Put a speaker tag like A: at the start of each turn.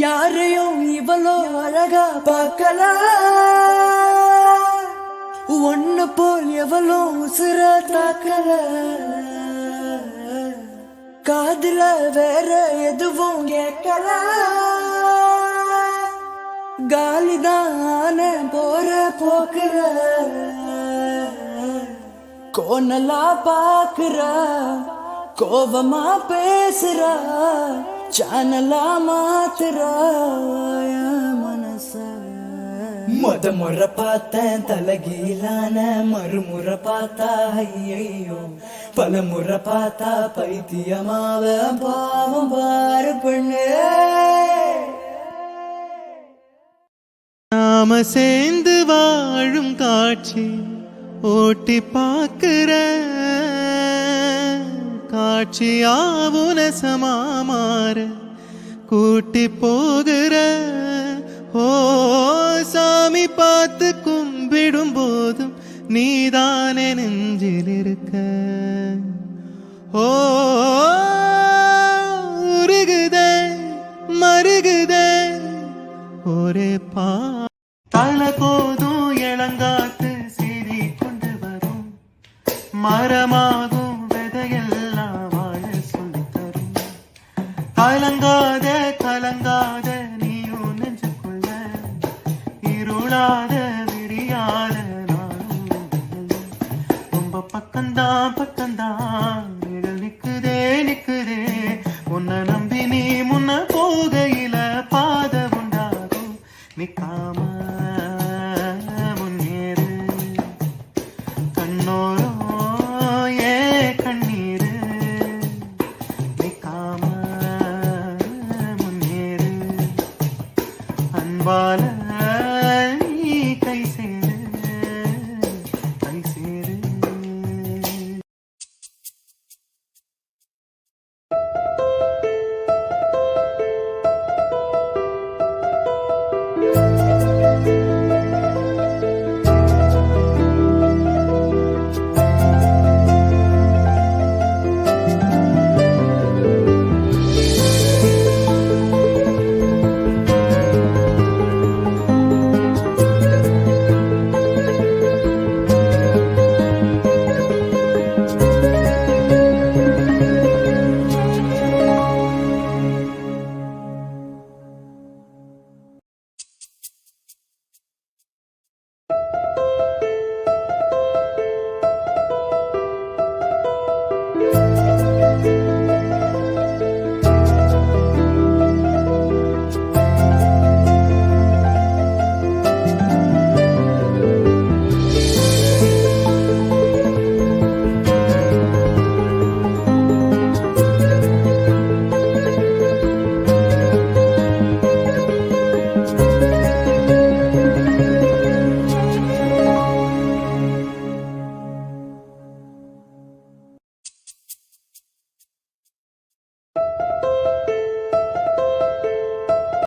A: யாரையும் இவளோ அழகா பார்க்கல, ஒன்னு போல் எவளோ உசுர தாக்கல, காதுல வேற எதுவும் கேட்கல, காலிதான போற போக்குற, கோனலா பாக்குற, கோவமா பேசுற, சேனலா மாத்துற மனச. முறை பார்த்தேன் தலகீழான, மறுமுறை பார்த்தா ஐயோ, பல முறை பார்த்தா பைத்தியமாவ பாவம் பாரு பெண்ணு.
B: நாம சேர்ந்து வாழும் காட்சி ஓட்டி பார்க்கிற காட்சியாவுன சமாமாற கூட்டி போகிற. ஓ சாமி பார்த்து கும்பிடும் போதும் நீதானே நெஞ்சில் இருக்க. ஓ உருகுதே மருகுதே ஒரே தலை கோதும் இளங்காத்து சீறி கொண்டு வரும், மரமாகும் விதையெல்லாம் வாழ சொல்லி தரும். கலங்காத கலங்காத நீயும் நெஞ்சுக்குள்ள, இருளாத விரியாத நானும். ரொம்ப பக்கம்தான் பக்கம்தான் நிழல் நிக்குதே நிக்குதே, உன்னை நம்பி நீ முன்ன போகையில பாத உண்டாகும். நிக்காம முன்னேறு கண்ணோரோ ஏ கண்ணீரு, நிக்காம முன்னேறு அன்பால